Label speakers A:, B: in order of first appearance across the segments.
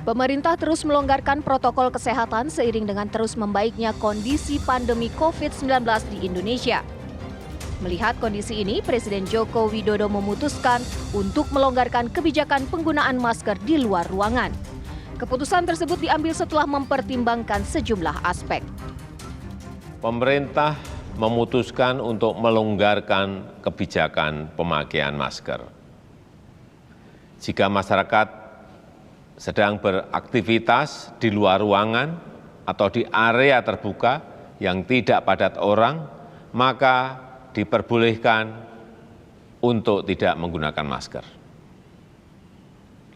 A: Pemerintah terus melonggarkan protokol kesehatan seiring dengan terus membaiknya kondisi pandemi COVID-19 di Indonesia. Melihat kondisi ini, Presiden Joko Widodo memutuskan untuk melonggarkan kebijakan penggunaan masker di luar ruangan. Keputusan tersebut diambil setelah mempertimbangkan sejumlah aspek.
B: Pemerintah memutuskan untuk melonggarkan kebijakan pemakaian masker. Jika masyarakat sedang beraktivitas di luar ruangan atau di area terbuka yang tidak padat orang, maka diperbolehkan untuk tidak menggunakan masker.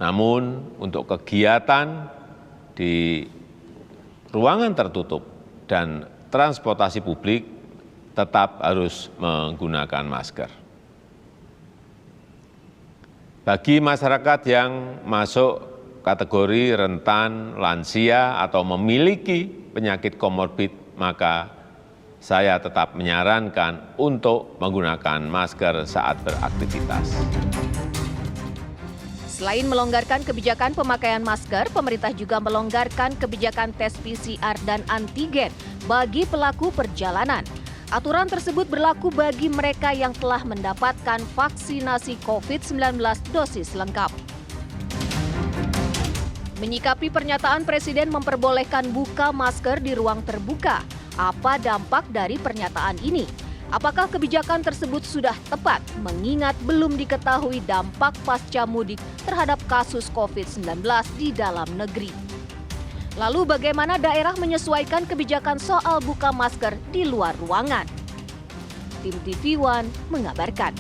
B: Namun, untuk kegiatan di ruangan tertutup dan transportasi publik tetap harus menggunakan masker. Bagi masyarakat yang masuk kategori rentan, lansia, atau memiliki penyakit komorbid, maka saya tetap menyarankan untuk menggunakan masker saat beraktivitas.
A: Selain melonggarkan kebijakan pemakaian masker, pemerintah juga melonggarkan kebijakan tes PCR dan antigen bagi pelaku perjalanan. Aturan tersebut berlaku bagi mereka yang telah mendapatkan vaksinasi COVID-19 dosis lengkap. Menyikapi pernyataan Presiden memperbolehkan buka masker di ruang terbuka, apa dampak dari pernyataan ini? Apakah kebijakan tersebut sudah tepat mengingat belum diketahui dampak pasca mudik terhadap kasus COVID-19 di dalam negeri? Lalu bagaimana daerah menyesuaikan kebijakan soal buka masker di luar ruangan? Tim TV One mengabarkan.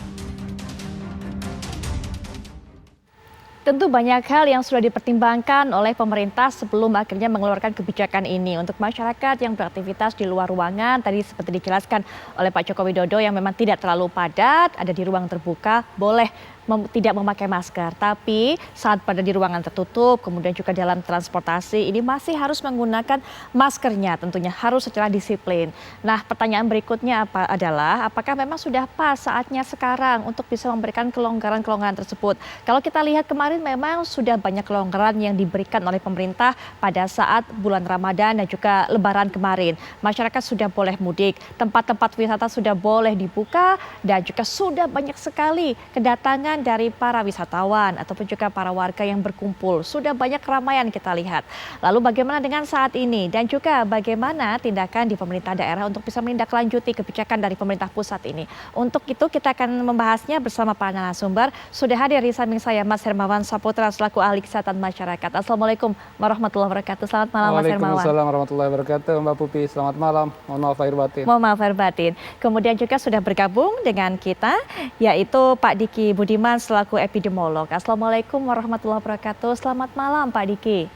C: Tentu banyak hal yang sudah dipertimbangkan oleh pemerintah sebelum akhirnya mengeluarkan kebijakan ini. Untuk masyarakat yang beraktivitas di luar ruangan, tadi seperti dijelaskan oleh Pak Joko Widodo yang memang tidak terlalu padat, ada di ruang terbuka, boleh tidak memakai masker. Tapi saat pada di ruangan tertutup, kemudian juga dalam transportasi, ini masih harus menggunakan maskernya, tentunya harus secara disiplin. Nah, pertanyaan berikutnya adalah apakah memang sudah pas saatnya sekarang untuk bisa memberikan kelonggaran-kelonggaran tersebut? Kalau kita lihat kemarin memang sudah banyak kelonggaran yang diberikan oleh pemerintah pada saat bulan Ramadan dan juga Lebaran kemarin. Masyarakat sudah boleh mudik, tempat-tempat wisata sudah boleh dibuka, dan juga sudah banyak sekali kedatangan dari para wisatawan ataupun juga para warga yang berkumpul. Sudah banyak keramaian kita lihat. Lalu bagaimana dengan saat ini dan juga bagaimana tindakan di pemerintah daerah untuk bisa menindaklanjuti kebijakan dari pemerintah pusat ini. Untuk itu kita akan membahasnya bersama para narasumber. Sudah hadir di samping saya Mas Hermawan Saputra selaku ahli kesehatan masyarakat. Assalamualaikum warahmatullahi wabarakatuh. Selamat malam Mas Hermawan.
D: Waalaikumsalam warahmatullahi wabarakatuh Mbak Pupi. Selamat malam. Mohon maaf lahir batin.
C: Mohon maaf lahir batin. Kemudian juga sudah bergabung dengan kita yaitu Pak Diki Budiman selaku epidemiolog. Assalamualaikum warahmatullahi wabarakatuh. Selamat malam Pak Diki.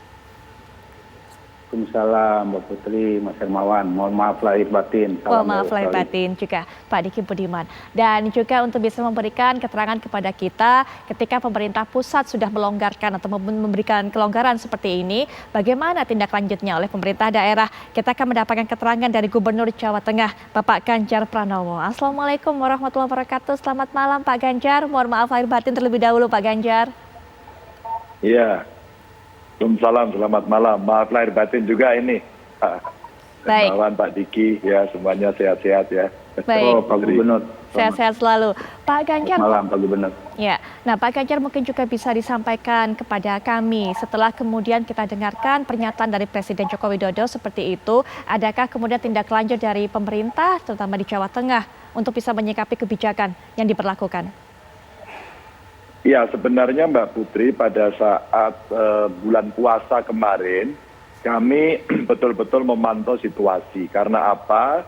E: Waalaikumsalam Mbak Putri, Mas Hermawan. Mohon maaf lahir batin.
C: Mohon maaf lahir batin juga Pak Diki Budiman. Dan juga untuk bisa memberikan keterangan kepada kita ketika pemerintah pusat sudah melonggarkan atau memberikan kelonggaran seperti ini, bagaimana tindak lanjutnya oleh pemerintah daerah? Kita akan mendapatkan keterangan dari Gubernur Jawa Tengah, Bapak Ganjar Pranowo. Assalamualaikum warahmatullahi wabarakatuh. Selamat malam Pak Ganjar. Mohon maaf lahir batin terlebih dahulu Pak Ganjar.
E: Iya. Waalaikumsalam, selamat malam. Maaf lahir batin juga ini.
C: Baik.
E: Hermawan, Pak Diki, ya semuanya sehat-sehat ya.
C: Baik.
E: Oh, Pak Gubernur.
C: Sehat-sehat selalu. Pak Ganjar.
E: Malam, Pak Gubernur.
C: Ya, nah Pak Ganjar mungkin juga bisa disampaikan kepada kami setelah kemudian kita dengarkan pernyataan dari Presiden Joko Widodo seperti itu, adakah kemudian tindak lanjut dari pemerintah terutama di Jawa Tengah untuk bisa menyikapi kebijakan yang diberlakukan?
E: Ya, sebenarnya Mbak Putri pada saat bulan puasa kemarin, kami betul-betul memantau situasi. Karena apa?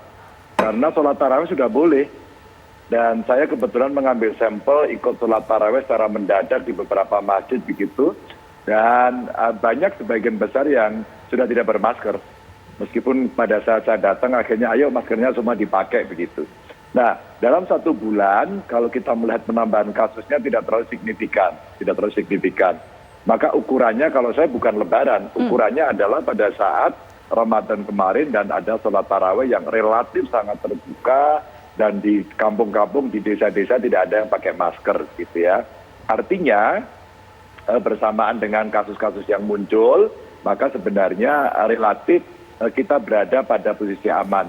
E: Karena sholat tarawih sudah boleh. Dan saya kebetulan mengambil sampel ikut sholat tarawih secara mendadak di beberapa masjid begitu. Dan banyak sebagian besar yang sudah tidak bermasker. Meskipun pada saat saya datang akhirnya ayo maskernya semua dipakai begitu. Nah, dalam 1 bulan kalau kita melihat penambahan kasusnya tidak terlalu signifikan. Maka ukurannya kalau saya bukan lebaran, ukurannya adalah pada saat Ramadan kemarin dan ada sholat tarawih yang relatif sangat terbuka dan di kampung-kampung, di desa-desa tidak ada yang pakai masker gitu ya. Artinya bersamaan dengan kasus-kasus yang muncul, maka sebenarnya relatif kita berada pada posisi aman.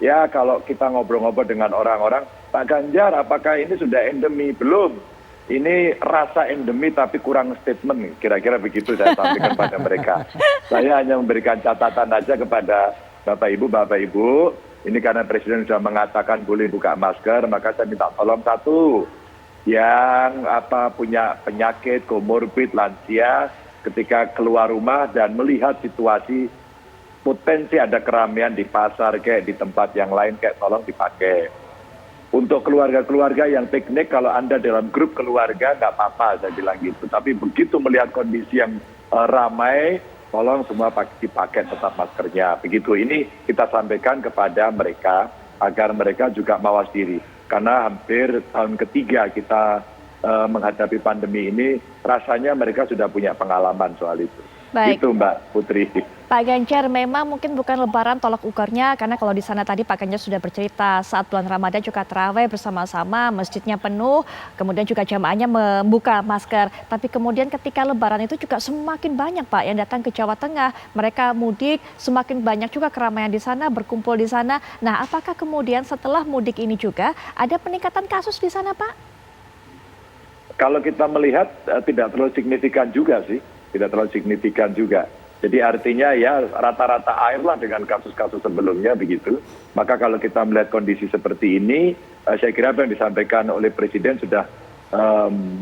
E: Ya kalau kita ngobrol-ngobrol dengan orang-orang, Pak Ganjar apakah ini sudah endemi? Belum. Ini rasa endemi tapi kurang statement, kira-kira begitu saya sampaikan pada mereka. Saya hanya memberikan catatan aja kepada Bapak Ibu, ini karena Presiden sudah mengatakan boleh buka masker, maka saya minta tolong satu, yang punya penyakit, komorbid, lansia, ketika keluar rumah dan melihat situasi potensi ada keramaian di pasar kayak di tempat yang lain kayak tolong dipakai. Untuk keluarga-keluarga yang piknik, kalau Anda dalam grup keluarga nggak apa-apa, saya bilang gitu. Tapi begitu melihat kondisi yang ramai, tolong semua dipakai tetap maskernya. Begitu, ini kita sampaikan kepada mereka agar mereka juga mawas diri. Karena hampir tahun ketiga kita menghadapi pandemi ini, rasanya mereka sudah punya pengalaman soal itu.
C: Baik.
E: Itu Mbak Putri.
C: Pak Ganjar, memang mungkin bukan lebaran tolak ukurnya, karena kalau di sana tadi Pak Ganjar sudah bercerita saat bulan Ramadan juga tarawih bersama-sama, masjidnya penuh, kemudian juga jamaahnya membuka masker. Tapi kemudian ketika lebaran itu juga semakin banyak Pak yang datang ke Jawa Tengah. Mereka mudik, semakin banyak juga keramaian di sana, berkumpul di sana. Nah, apakah kemudian setelah mudik ini juga ada peningkatan kasus di sana Pak?
E: Kalau kita melihat tidak terlalu signifikan juga sih. Tidak terlalu signifikan juga. Jadi artinya ya rata-rata air lah dengan kasus-kasus sebelumnya begitu. Maka kalau kita melihat kondisi seperti ini, saya kira apa yang disampaikan oleh Presiden sudah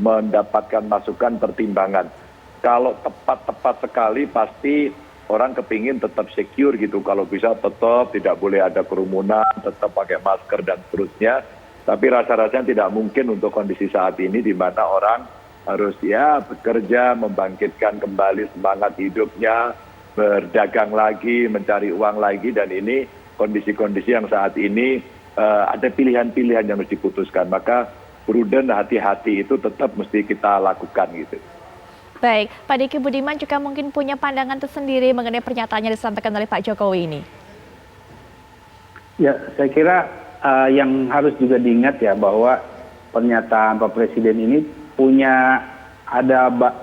E: mendapatkan masukan pertimbangan. Kalau tepat sekali pasti orang kepingin tetap secure gitu. Kalau bisa tetap tidak boleh ada kerumunan, tetap pakai masker dan seterusnya. Tapi rasa-rasanya tidak mungkin untuk kondisi saat ini di mana orang harus ya bekerja, membangkitkan kembali semangat hidupnya, berdagang lagi, mencari uang lagi, dan ini kondisi-kondisi yang saat ini ada pilihan-pilihan yang harus diputuskan. Maka prudent, hati-hati itu tetap mesti kita lakukan gitu.
C: Baik, Pak Diki Budiman juga mungkin punya pandangan tersendiri mengenai pernyataannya disampaikan oleh Pak Jokowi ini.
F: Ya, saya kira yang harus juga diingat ya bahwa pernyataan Pak Presiden ini punya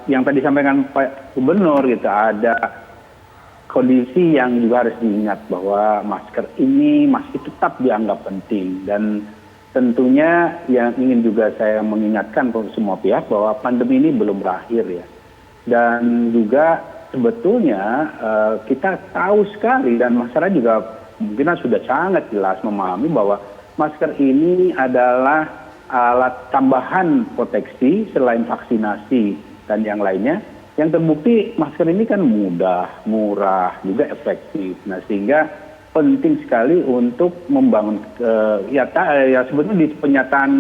F: yang tadi sampaikan Pak Gubernur gitu, ada kondisi yang juga harus diingat bahwa masker ini masih tetap dianggap penting, dan tentunya yang ingin juga saya mengingatkan ke semua pihak bahwa pandemi ini belum berakhir ya, dan juga sebetulnya kita tahu sekali dan masyarakat juga mungkin sudah sangat jelas memahami bahwa masker ini adalah alat tambahan proteksi selain vaksinasi dan yang lainnya, yang terbukti masker ini kan mudah, murah, juga efektif. Nah, sehingga penting sekali untuk membangun ya sebetulnya di pernyataan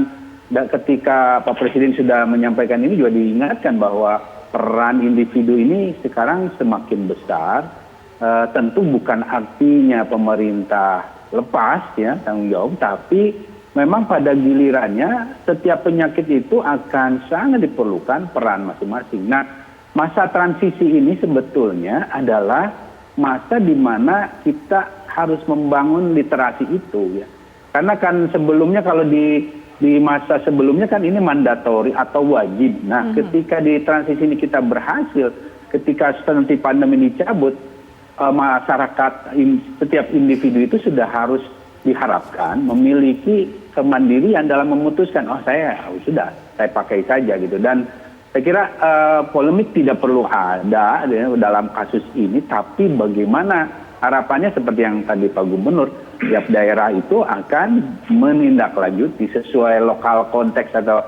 F: ketika Pak Presiden sudah menyampaikan ini juga diingatkan bahwa peran individu ini sekarang semakin besar. Tentu bukan artinya pemerintah lepas ya tanggung jawab, tapi memang pada gilirannya setiap penyakit itu akan sangat diperlukan peran masing-masing. Nah, masa transisi ini sebetulnya adalah masa di mana kita harus membangun literasi itu ya. Karena kan sebelumnya kalau di masa sebelumnya kan ini mandatori atau wajib. Nah, ketika di transisi ini kita berhasil, ketika nanti pandemi dicabut, masyarakat setiap individu itu sudah harus diharapkan memiliki kemandirian dalam memutuskan, saya pakai saja gitu. Dan saya kira polemik tidak perlu ada dalam kasus ini, tapi bagaimana harapannya seperti yang tadi Pak Gubernur, tiap daerah itu akan menindaklanjuti sesuai lokal konteks atau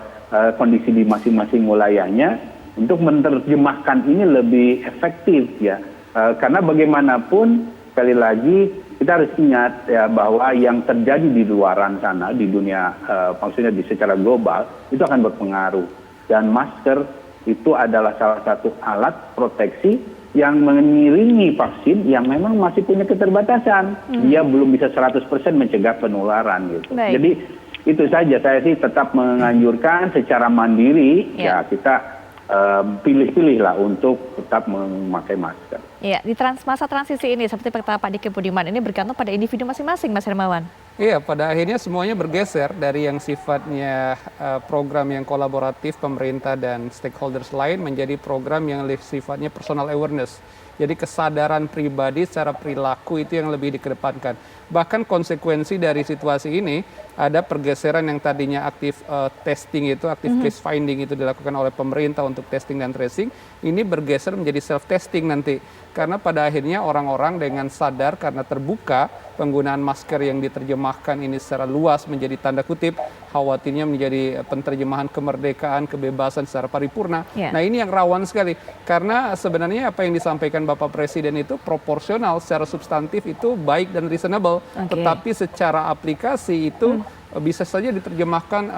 F: kondisi di masing-masing wilayahnya untuk menerjemahkan ini lebih efektif ya. Karena bagaimanapun sekali lagi kita harus ingat ya bahwa yang terjadi di luaran sana di dunia maksudnya secara global itu akan berpengaruh, dan masker itu adalah salah satu alat proteksi yang mengiringi vaksin yang memang masih punya keterbatasan. Dia belum bisa 100% mencegah penularan gitu.
C: Baik.
F: Jadi itu saja, saya sih tetap menganjurkan secara mandiri ya kita pilih-pilih lah untuk tetap memakai masker.
C: Ya, di masa transisi ini seperti kata Pak Diki Budiman ini bergantung pada individu masing-masing, Mas Hermawan.
D: Iya, pada akhirnya semuanya bergeser dari yang sifatnya program yang kolaboratif pemerintah dan stakeholders lain menjadi program yang sifatnya personal awareness. Jadi kesadaran pribadi secara perilaku itu yang lebih dikedepankan. Bahkan konsekuensi dari situasi ini ada pergeseran yang tadinya aktif testing itu, aktif case finding itu dilakukan oleh pemerintah untuk testing dan tracing, ini bergeser menjadi self testing nanti. Karena pada akhirnya orang-orang dengan sadar karena terbuka penggunaan masker yang diterjemahkan ini secara luas menjadi tanda kutip, khawatirnya menjadi penerjemahan kemerdekaan, kebebasan secara paripurna.
C: Yeah.
D: Nah ini yang rawan sekali, karena sebenarnya apa yang disampaikan Bapak Presiden itu proporsional, secara substantif itu baik dan reasonable, tetapi secara aplikasi itu bisa saja diterjemahkan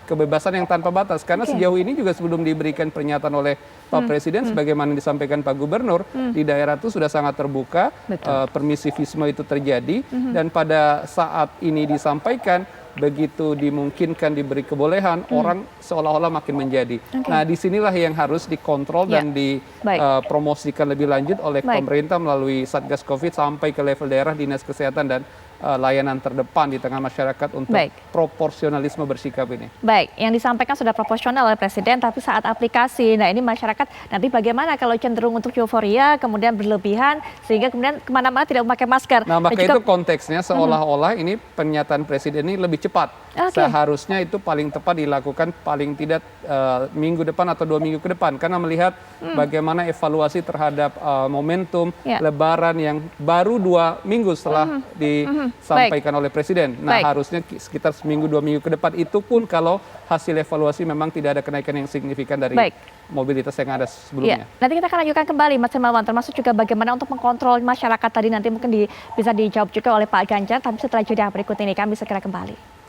D: kebebasan yang tanpa batas. Karena sejauh ini juga sebelum diberikan pernyataan oleh Pak Presiden, sebagaimana disampaikan Pak Gubernur, di daerah itu sudah sangat terbuka, permisivisme itu terjadi, dan pada saat ini disampaikan, begitu dimungkinkan diberi kebolehan, orang seolah-olah makin menjadi. Nah, disinilah yang harus dikontrol dan dipromosikan lebih lanjut oleh pemerintah melalui Satgas Covid sampai ke level daerah, dinas kesehatan dan layanan terdepan di tengah masyarakat untuk proporsionalisme bersikap ini.
C: Baik, yang disampaikan sudah proporsional oleh Presiden, tapi saat aplikasi, nah ini masyarakat nanti bagaimana kalau cenderung untuk euforia, kemudian berlebihan, sehingga kemudian kemana-mana tidak memakai masker.
D: Nah, maka itu konteksnya seolah-olah ini pernyataan Presiden ini lebih cepat. Seharusnya itu paling tepat dilakukan paling tidak minggu depan atau 2 minggu ke depan, karena melihat bagaimana evaluasi terhadap momentum Lebaran yang baru 2 minggu setelah disampaikan oleh Presiden. Nah, harusnya sekitar seminggu 2 minggu ke depan, itu pun kalau hasil evaluasi memang tidak ada kenaikan yang signifikan dari mobilitas yang ada sebelumnya.
C: Nanti kita akan lanjutkan kembali, Mas Hermawan, termasuk juga bagaimana untuk mengkontrol masyarakat tadi nanti mungkin bisa dijawab juga oleh Pak Ganjar, tapi setelah jeda berikut ini kami segera kembali.